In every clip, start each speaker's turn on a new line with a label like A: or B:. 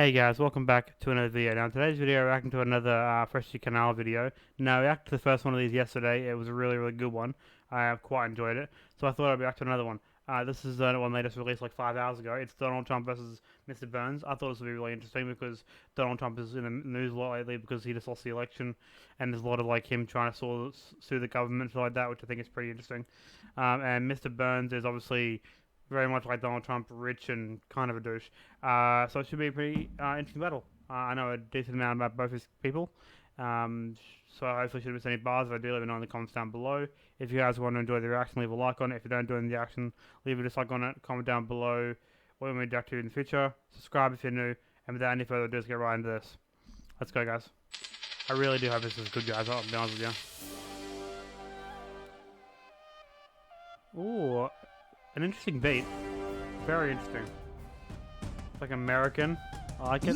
A: Hey guys, welcome back to another video. Now in today's video, we're reacting to another Freshy Kanal video. Now I reacted to the first one of these yesterday. It was a really good one. I quite enjoyed it. So I thought I'd react to another one. This is the one they just released like 5 hours ago. It's Donald Trump versus Mr. Burns. I thought this would be really interesting because Donald Trump is in the news a lot lately because he just lost the election, and there's a lot of like him trying to sue the government and stuff like that, which I think is pretty interesting. And Mr. Burns is obviously very much like Donald Trump, rich and kind of a douche. So it should be a pretty interesting battle. I know a decent amount about both these people. So hopefully should miss any bars. If I do, let me know in the comments down below. If you guys want to enjoy the reaction, leave a like on it. If you don't enjoy the reaction, leave a dislike on it. Comment down below what you want me to react to in the future. Subscribe if you're new. And without any further ado, let's get right into this. Let's go, guys. I really do hope this is good, guys. I'll be honest with you. Ooh, an interesting beat. Very interesting. It's like American. I like it.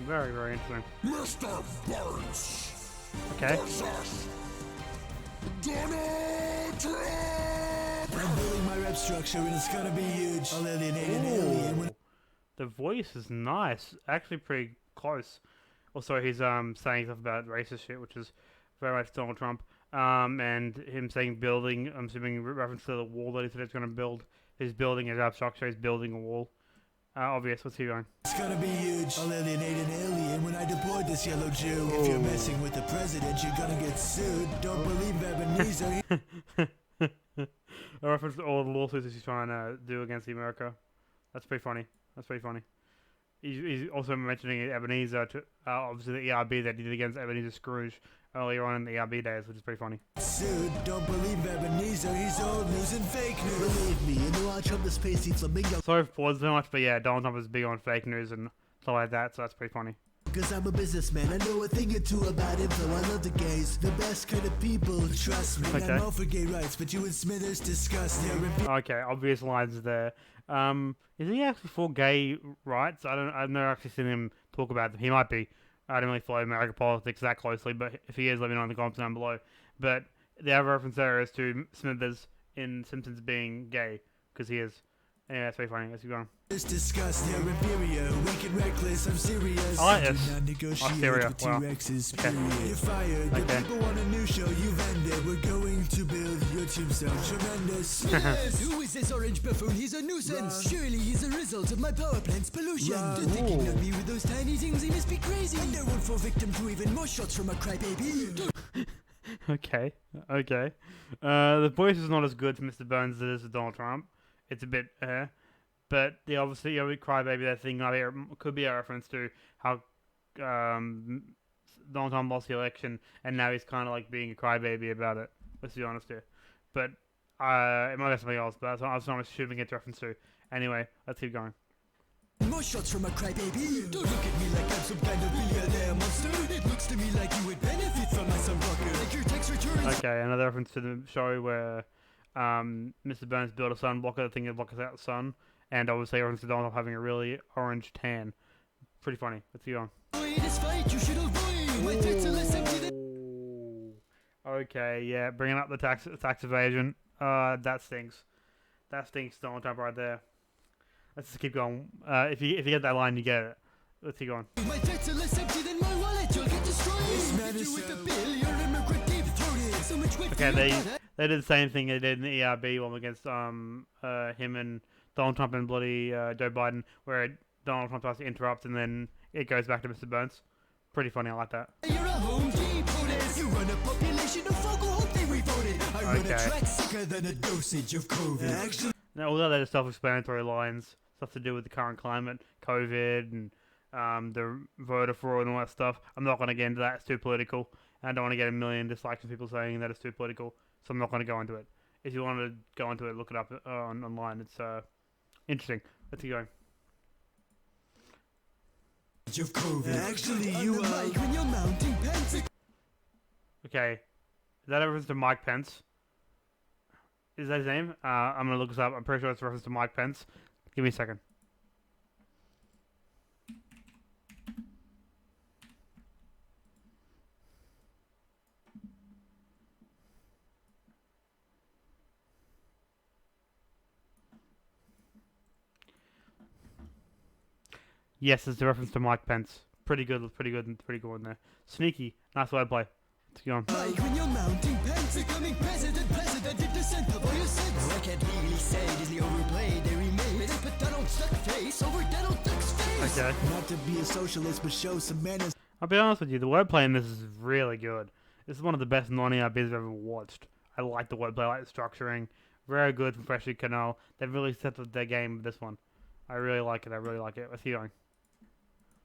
A: Very interesting.
B: Mr. Burns.
A: Okay.
B: Donald Trump.
C: I'm building my rep structure and it's gonna be huge. I'll alienate an alien when
A: The voice is nice. Actually pretty close. Also, he's saying stuff about racist shit, which is very much Donald Trump. And him saying building, I'm assuming reference to the wall that he said he's going to build. He's building his rep structure, he's building a wall. Obvious, what's he going?
C: it's gonna be huge. I'll alienate an alien when I deport this yellow Jew. If you're messing with the president, you're gonna get sued. Don't believe Ebenezer.
A: A reference to all the lawsuits he's trying to do against America. That's pretty funny. That's pretty funny. He's also mentioning Ebenezer, to, obviously the ERB that he did against Ebenezer Scrooge earlier on in the ERB days, which is pretty funny.
C: Sued. Don't believe Ebenezer. He's old news and fake news. Believe me, in the launch of the spacey flamingo.
A: Sorry for pausing so much, but yeah, Donald Trump is big on fake news and stuff like that, so that's pretty funny.
C: Cause I'm a businessman, I know a thing or two about info. I love the gays, the best kind of people. Trust me,
A: Okay.
C: I'm all for gay rights, but you and Smithers discuss their
A: Okay, obvious lines there. Is he actually for gay rights? I've never actually seen him talk about them. He might be. I don't really follow American politics that closely, but if he is, let me know in the comments down below. But the other reference there is to Smithers in Simpsons being gay, because he is. Anyway, that's very funny. Let's keep going.
C: discuss their inferior, weak and reckless. I'm serious.
A: I like
C: Do
A: this.
C: not negotiate
A: Syria.
C: with
A: Wow.
C: T-Rexes,
A: Okay.
C: period. You're fired. The
A: Okay.
C: people want a new show. You've ended. We're going to build your tombstone. Tremendous. Yes. Who is this orange buffoon? He's a nuisance. Surely he's a result of my power plant's pollution. They're thinking of me with those tiny things. He must be crazy. And I won't fall victim to even more shots from a crybaby.
A: Okay. The voice is not as good for Mr. Burns as it is for Donald Trump. It's a bit, but the obviously, crybaby, that thing could be a reference to how Donald Trump lost the election, and now he's kind of like being a crybaby about it. Let's be honest here. But it might be something else, but I was not assuming it's a reference to. Anyway, let's keep going.
C: More shots from a crybaby. Don't look at me like I'm some kind of billionaire monster. It looks to me like you would benefit from my son rocker. Like your tax returns.
A: Okay, another reference to the show where Mr. Burns built a sun blocker, the thing that blocks out the sun, and obviously reference to Donald Trump having a really orange tan. Pretty funny. Let's keep going.
C: This fight you should avoid. My tax are less empty than
A: Okay, yeah, bringing up the tax evasion. That stinks. That stinks, Donald Trump right there. Let's just keep going. If you get that line, you get it. Let's keep going.
C: my tax are less empty than my wallet. You'll get destroyed. If you with the bill, you're immigrant deep throated. So much weight
A: Okay,
C: for your butt,
A: they did the same thing they did in the ERB one against him and Donald Trump and bloody Joe Biden, where Donald Trump tries to interrupt and then it goes back to Mr. Burns. Pretty funny, I like that.
C: You're a home depot. You run a population of folk who hope they revoted. I run a
A: Okay.
C: track sicker than a dosage of COVID. Actually,
A: Now, although they're self-explanatory lines, stuff to do with the current climate, COVID, and the voter fraud and all that stuff, I'm not going to get into that. It's too political. And I don't want to get a million dislikes from people saying that it's too political, so I'm not going to go into it. If you want to go into it, look it up online. It's interesting. Let's keep going.
C: of COVID. Actually, you are. When you're mounting pants.
A: Okay, is that a reference to Mike Pence? Is that his name? I'm going to look this up. I'm pretty sure it's a reference to Mike Pence. Give me a second. Yes, it's a reference to Mike Pence. Pretty good one there. Sneaky, nice wordplay. Let's go on.
C: Like when you're mounting pants, becoming president did descent of all your sins. No, I can't legally say Disney overplayed their remake. They put Donald Duck face over Donald Duck's face.
A: Okay.
C: Not to be a socialist, but show some manners.
A: I'll be honest with you, the wordplay in this is really good. This is one of the best non-ERBs I've ever watched. I like the wordplay, I like the structuring. Very good from Freshy Kanal. They've really set up their game with this one. I really like it, Let's keep going.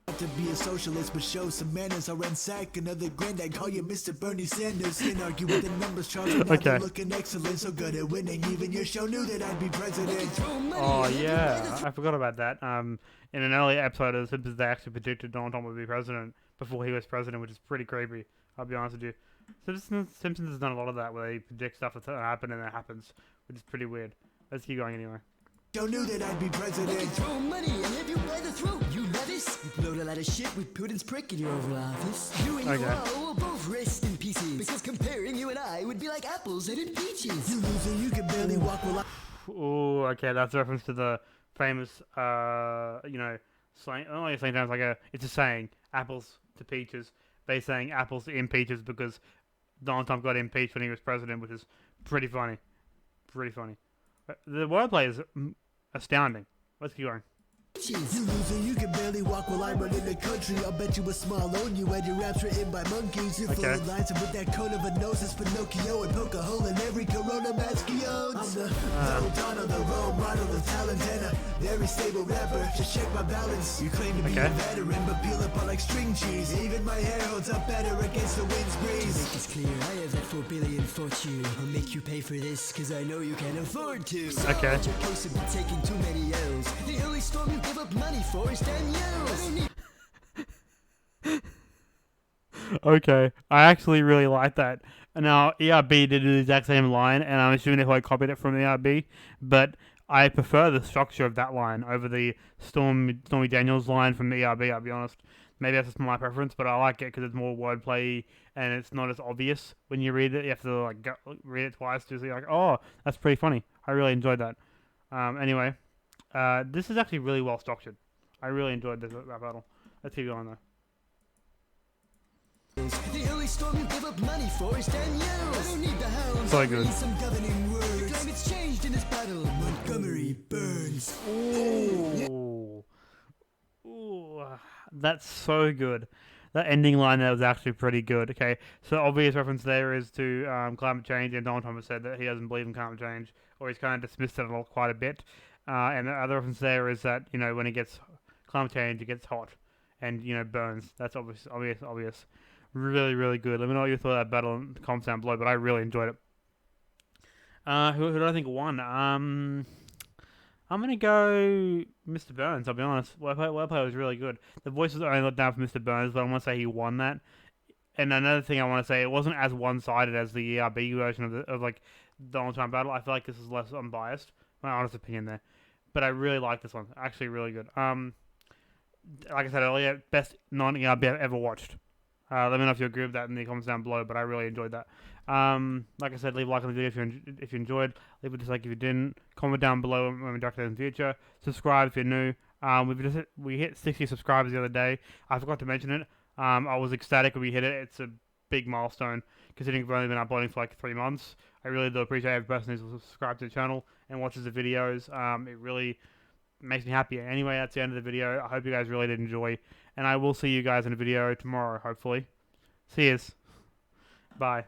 C: Not to be a socialist, but show some manners. I'll ransack another granddad, call you Mr. Bernie Sanders. And argue with the numbers, Charles.
A: Okay.
C: Looking excellent, so good at winning. Even your show knew that I'd be president.
A: Oh yeah, I forgot about that. In an earlier episode of The Simpsons, they actually predicted Donald Trump would be president before he was president, which is pretty creepy. I'll be honest with you. Simpsons has done a lot of that, where they predict stuff that's going to happen and it happens, which is pretty weird. Let's keep going anyway.
C: Show knew that I'd be president. Throw money and have you by the throat, you lettuce. You bloat a lot of shit with Putin's prick in your Oval Office. You and your will both rest in pieces. Because comparing you and I would be like apples and peaches. You loser, you can barely walk while I...
A: Ooh, okay, that's a reference to the famous, slang. Oh, yeah, slang terms it's a saying, apples to peaches. They saying apples to impeaches because Donald Trump got impeached when he was president, which is pretty funny. Pretty funny. The wordplay is astounding. Let's keep going.
C: You loser, you can barely walk while I run in the country. I'll bet you a small loan you had your raps written by monkeys. You're full of lines, and with that cone of a nose, it's Pinocchio, and poke a hole in every Corona mask he owns. I'm the Donald, the role model, the talent, and a very stable rapper. Just check my balance. You claim to be a veteran, but peel apart like string cheese. Even my hair holds up better against the wind's breeze. To make this clear, I have that 4 billion fortune. I'll make you pay for this, cause I know you can't afford to.
A: Okay.
C: Your case of be taking too many L's. The only storm you give up money for is Danielle's.
A: Okay, I actually really like that. Now, ERB did the exact same line, and I'm assuming they probably copied it from ERB, but I prefer the structure of that line over the Stormy Daniels line from the ERB, I'll be honest. Maybe that's just my preference, but I like it because it's more wordplay, and it's not as obvious when you read it. You have to read it twice to see, oh, that's pretty funny. I really enjoyed that. Anyway, this is actually really well structured. I really enjoyed that battle. Let's keep going though.
C: The only storm you give up money for is Danielle's. I don't need the hounds.
A: So good.
C: Some governing words. The climate's changed in this battle. Montgomery Burns.
A: Ooh. Ooh. That's so good. That ending line there was actually pretty good. Okay, so obvious reference there is to climate change, and Donald Trump has said that he doesn't believe in climate change, or he's kind of dismissed it quite a bit. And the other reference there is that, when it gets climate change, it gets hot and, burns. That's obvious. Really, really good. Let me know what you thought of that battle in the comments down below, but I really enjoyed it. Who do I think won? I'm going to go Mr. Burns, I'll be honest. Wordplay was really good. The voices are only down for Mr. Burns, but I want to say he won that. And another thing I want to say, it wasn't as one-sided as the ERB version of Donald Trump battle. I feel like this is less unbiased. My honest opinion there. But I really like this one. Actually, really good. Like I said earlier, best non-ERB I've ever watched. Let me know if you agree with that in the comments down below, but I really enjoyed that. Like I said, leave a like on the video if you enjoyed. Leave a dislike if you didn't. Comment down below when we direct it in the future. Subscribe if you're new. We hit 60 subscribers the other day. I forgot to mention it. I was ecstatic when we hit it. It's a big milestone, considering we've only been uploading for 3 months. I really do appreciate every person who's subscribed to the channel and watches the videos. It really makes me happy. Anyway, that's the end of the video. I hope you guys really did enjoy, and I will see you guys in a video tomorrow, hopefully. See yous. Bye.